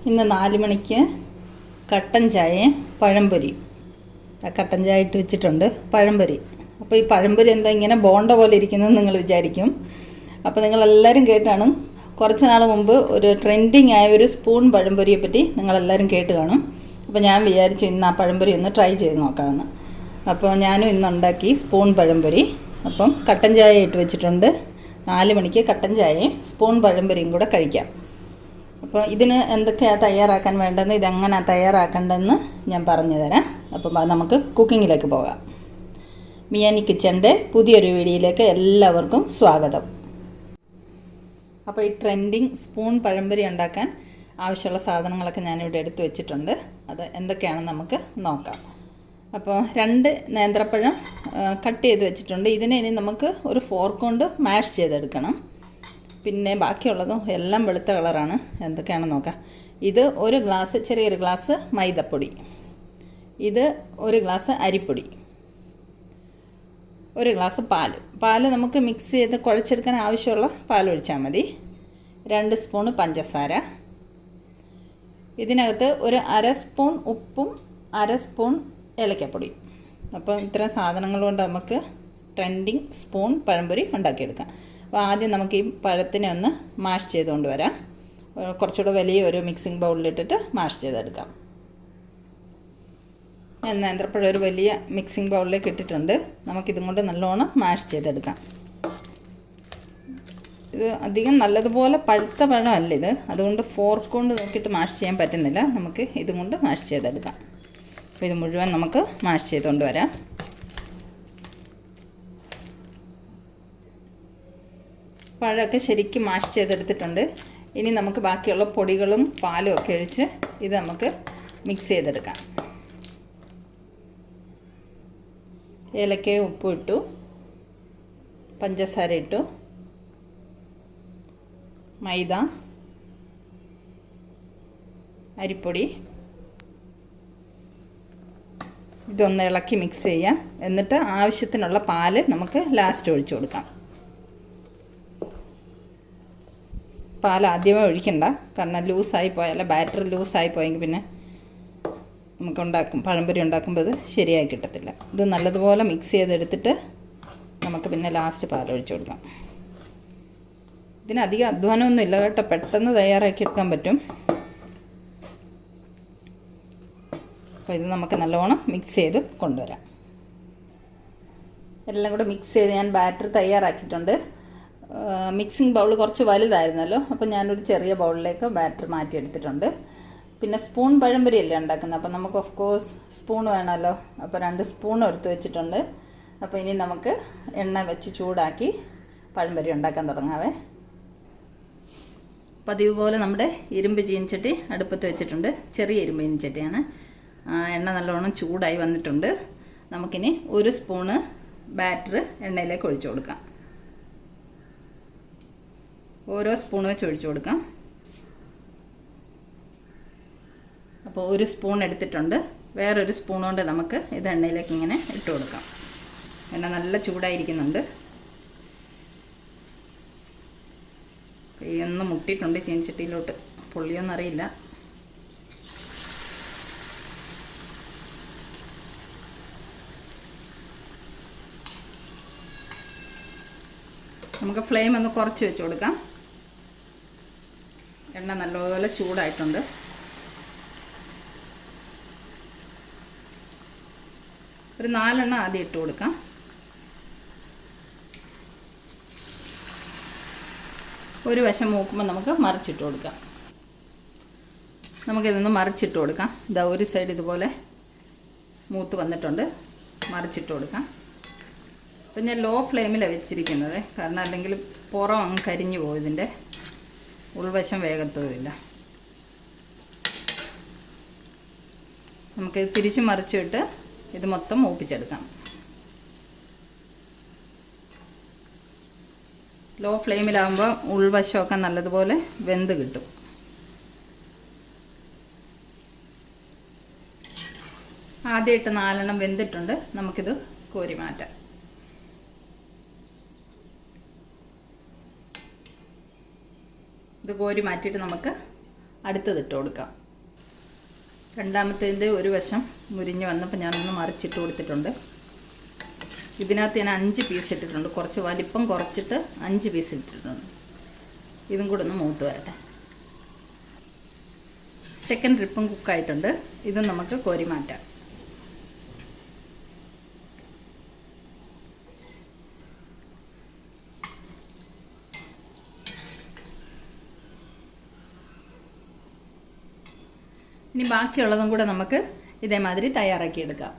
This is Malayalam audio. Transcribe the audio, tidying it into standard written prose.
ഇന്ന് 4 മണിക്ക് കട്ടൻ ചായയും പഴംപൊരിയും. കട്ടൻ ചായ ഇട്ട് വെച്ചിട്ടുണ്ട്, പഴംപൊരി. അപ്പോൾ ഈ പഴംപൊരി എന്താ ഇങ്ങനെ ബോണ്ട പോലെ ഇരിക്കുന്നതെന്ന് നിങ്ങൾ വിചാരിക്കും. അപ്പോൾ നിങ്ങളെല്ലാവരും കേട്ടാണ്, കുറച്ച് നാൾ മുമ്പ് ഒരു ട്രെൻഡിങ് ആയ ഒരു സ്പൂൺ പഴംപൊരിയെ പറ്റി നിങ്ങളെല്ലാവരും കേട്ട് കാണും. അപ്പോൾ ഞാൻ വിചാരിച്ചു ഇന്ന് ആ പഴംപൊരി ഒന്ന് ട്രൈ ചെയ്ത് നോക്കാമെന്ന്. അപ്പോൾ ഞാനും ഇന്നുണ്ടാക്കി സ്പൂൺ പഴംപൊരി. അപ്പം കട്ടൻ ചായ ഇട്ട് വെച്ചിട്ടുണ്ട്. 4 മണിക്ക് കട്ടൻ ചായയും സ്പൂൺ പഴംപൊരിയും കൂടെ കഴിക്കാം. അപ്പോൾ ഇതിന് എന്തൊക്കെയാണ് തയ്യാറാക്കാൻ വേണ്ടതെന്ന്, ഇതെങ്ങനെയാണ് തയ്യാറാക്കേണ്ടതെന്ന് ഞാൻ പറഞ്ഞു തരാം. അപ്പം നമുക്ക് കുക്കിങ്ങിലേക്ക് പോകാം. മിയാനി കിച്ചൻ്റെ പുതിയൊരു വീഡിയോയിലേക്ക് എല്ലാവർക്കും സ്വാഗതം. അപ്പോൾ ഈ ട്രെൻഡിങ് സ്പൂൺ പഴംപൊരി ഉണ്ടാക്കാൻ ആവശ്യമുള്ള സാധനങ്ങളൊക്കെ ഞാനിവിടെ എടുത്തു വെച്ചിട്ടുണ്ട്. അത് എന്തൊക്കെയാണെന്ന് നമുക്ക് നോക്കാം. അപ്പോൾ 2 നേന്ത്രപ്പഴം കട്ട് ചെയ്ത് വെച്ചിട്ടുണ്ട്. ഇതിനെ ഇനി നമുക്ക് ഒരു ഫോർക്ക് കൊണ്ട് മാഷ് ചെയ്തെടുക്കണം. പിന്നെ ബാക്കിയുള്ളതും എല്ലാം വെളുത്ത കളറാണ്. എന്തൊക്കെയാണെന്ന് നോക്കാം. ഇത് ഒരു ഗ്ലാസ്, ചെറിയൊരു ഗ്ലാസ് മൈദപ്പൊടി, ഇത് ഒരു ഗ്ലാസ് അരിപ്പൊടി, ഒരു ഗ്ലാസ് പാല് നമുക്ക് മിക്സ് ചെയ്ത് കുഴച്ചെടുക്കാൻ ആവശ്യമുള്ള പാലൊഴിച്ചാൽ മതി. 2 സ്പൂൺ പഞ്ചസാര, ഇതിനകത്ത് ഒരു 1/2 സ്പൂൺ ഉപ്പും 1/2 സ്പൂൺ ഏലക്കപ്പൊടി. അപ്പം ഇത്രയും സാധനങ്ങൾ കൊണ്ട് നമുക്ക് ട്രെൻഡിങ് സ്പൂൺ പഴംപൊരി ഉണ്ടാക്കിയെടുക്കാം. അപ്പോൾ ആദ്യം നമുക്ക് ഈ പഴത്തിനെ ഒന്ന് മാഷ് ചെയ്തുകൊണ്ട് വരാം. കുറച്ചുകൂടെ വലിയ ഒരു മിക്സിംഗ് ബൗളിലിട്ടിട്ട് മാഷ് ചെയ്തെടുക്കാം. ഞാൻ നേന്ത്രപ്പഴം ഒരു വലിയ മിക്സിംഗ് ബൗളിലേക്ക് ഇട്ടിട്ടുണ്ട്. നമുക്കിതും കൊണ്ട് നല്ലോണം മാഷ് ചെയ്തെടുക്കാം. ഇത് അധികം നല്ലതുപോലെ പഴുത്ത പഴമല്ല ഇത്, അതുകൊണ്ട് ഫോർക്ക് കൊണ്ട് നോക്കിയിട്ട് മാഷ് ചെയ്യാൻ പറ്റുന്നില്ല. നമുക്ക് ഇതും കൊണ്ട് മാഷ് ചെയ്തെടുക്കാം. അപ്പോൾ ഇത് മുഴുവൻ നമുക്ക് മാഷ് ചെയ്തുകൊണ്ട് വരാം. പഴമൊക്കെ ശരിക്കും മാഷ് ചെയ്തെടുത്തിട്ടുണ്ട്. ഇനി നമുക്ക് ബാക്കിയുള്ള പൊടികളും പാലും ഒക്കെ ഒഴിച്ച് ഇത് നമുക്ക് മിക്സ് ചെയ്തെടുക്കാം. ഏലക്കയും ഉപ്പും ഇട്ടു, പഞ്ചസാര ഇട്ടു, മൈദ, അരിപ്പൊടി, ഇതൊന്ന് ഇളക്കി മിക്സ് ചെയ്യാം. എന്നിട്ട് ആവശ്യത്തിനുള്ള പാല് നമുക്ക് ലാസ്റ്റ് ഒഴിച്ചു കൊടുക്കാം. പാൽ ആദ്യമേ ഒഴിക്കണ്ട, കാരണം ലൂസായി പോയാൽ, ബാറ്റർ ലൂസായി പോയെങ്കിൽ പിന്നെ നമുക്ക് പഴംപൊരി ഉണ്ടാക്കുമ്പോൾ ഇത് ശരിയായി കിട്ടത്തില്ല. ഇത് നല്ലതുപോലെ മിക്സ് ചെയ്തെടുത്തിട്ട് നമുക്ക് പിന്നെ ലാസ്റ്റ് പാലൊഴിച്ച് കൊടുക്കാം. ഇതിനധികം അധ്വാനമൊന്നും ഇല്ല കേട്ടോ, പെട്ടെന്ന് തയ്യാറാക്കി എടുക്കാൻ പറ്റും. അപ്പോൾ ഇത് നമുക്ക് നല്ലോണം മിക്സ് ചെയ്ത് കൊണ്ടുവരാം. എല്ലാം കൂടെ മിക്സ് ചെയ്ത് ഞാൻ ബാറ്റർ തയ്യാറാക്കിയിട്ടുണ്ട്. മിക്സിംഗ് ബൗൾ കുറച്ച് വലുതായിരുന്നല്ലോ, അപ്പോൾ ഞാനൊരു ചെറിയ ബൗളിലേക്ക് ബാറ്റർ മാറ്റിയെടുത്തിട്ടുണ്ട്. പിന്നെ സ്പൂൺ പഴംപൊരി അല്ലേ ഉണ്ടാക്കുന്നത്, അപ്പോൾ നമുക്ക് ഓഫ് കോഴ്സ് സ്പൂൺ വേണമല്ലോ. അപ്പോൾ 2 സ്പൂൺ എടുത്ത് വെച്ചിട്ടുണ്ട്. അപ്പോൾ ഇനി നമുക്ക് എണ്ണ വെച്ച് ചൂടാക്കി പഴംപൊരി ഉണ്ടാക്കാൻ തുടങ്ങാവേ. പതിവ് പോലെ നമ്മുടെ ഇരുമ്പ് ചീനിച്ചട്ടി അടുപ്പത്ത് വെച്ചിട്ടുണ്ട്. ചെറിയ ഇരുമ്പ് ചീനിച്ചട്ടിയാണ്. എണ്ണ നല്ലോണം ചൂടായി വന്നിട്ടുണ്ട്. നമുക്കിനി 1 സ്പൂണ് ബാറ്റർ എണ്ണയിലേക്ക് ഒഴിച്ചു കൊടുക്കാം. ഓരോ സ്പൂൺ വെച്ച് ഒഴിച്ചു കൊടുക്കാം. അപ്പോൾ 1 സ്പൂൺ എടുത്തിട്ടുണ്ട്. വേറൊരു സ്പൂൺ കൊണ്ട് നമുക്ക് ഇത് എണ്ണയിലേക്ക് ഇങ്ങനെ ഇട്ട് കൊടുക്കാം. എണ്ണ നല്ല ചൂടായിരിക്കുന്നുണ്ട്. കൈയൊന്ന് മുട്ടിയിട്ടുണ്ട് ചീനിച്ചട്ടിയിലോട്ട്, പൊള്ളിയൊന്നറിയില്ല. നമുക്ക് ഫ്ലെയിം ഒന്ന് കുറച്ച് വെച്ച് കൊടുക്കാം. എണ്ണ നല്ലപോലെ ചൂടായിട്ടുണ്ട്. ഒരു 4 എണ്ണം ആദ്യം ഇട്ട് കൊടുക്കാം. ഒരു വശം മൂക്കുമ്പോൾ നമുക്ക് മറിച്ചിട്ട് കൊടുക്കാം. നമുക്കിതൊന്ന് മറിച്ചിട്ട് കൊടുക്കാം. ഇതാ ഒരു സൈഡ് ഇതുപോലെ മൂത്ത് വന്നിട്ടുണ്ട്. മറിച്ചിട്ട് കൊടുക്കാം. അപ്പം ഞാൻ ലോ ഫ്ലെയിമിലാണ് വെച്ചിരിക്കുന്നത്, കാരണം അല്ലെങ്കിൽ പുറം അങ്ങ് കരിഞ്ഞു പോകും, ഇതിൻ്റെ ഉൾവശം വേഗത്തുമില്ല. നമുക്ക് തിരിച്ച് മറിച്ചിട്ട് ഇത് മൊത്തം മൂപ്പിച്ചെടുക്കാം. ലോ ഫ്ലെയിമിലാകുമ്പോൾ ഉൾവശമൊക്കെ നല്ലതുപോലെ വെന്ത് കിട്ടും. ആദ്യം ഇട്ട് 4 എണ്ണം വെന്തിട്ടുണ്ട്. നമുക്കിത് കോരി മാറ്റാം. ഇത് കോരി മാറ്റിയിട്ട് നമുക്ക് അടുത്തതിട്ട് കൊടുക്കാം. രണ്ടാമത്തേതിൻ്റെ ഒരു വശം മുരിഞ്ഞ് വന്നപ്പോൾ ഞാനൊന്ന് മറിച്ചിട്ട് കൊടുത്തിട്ടുണ്ട്. ഇതിനകത്ത് ഞാൻ 5 പീസ് ഇട്ടിട്ടുണ്ട്. കുറച്ച് വലിപ്പം കുറച്ചിട്ട് 5 പീസ് ഇട്ടിട്ടുണ്ട്. ഇതും കൂടെ ഒന്ന് മൂത്ത് വരട്ടെ. സെക്കൻഡ് ട്രിപ്പും കുക്കായിട്ടുണ്ട്. ഇതും നമുക്ക് കോരി മാറ്റാം. ഇനി ബാക്കിയുള്ളതും കൂടെ നമുക്ക് ഇതേമാതിരി തയ്യാറാക്കിയെടുക്കാം.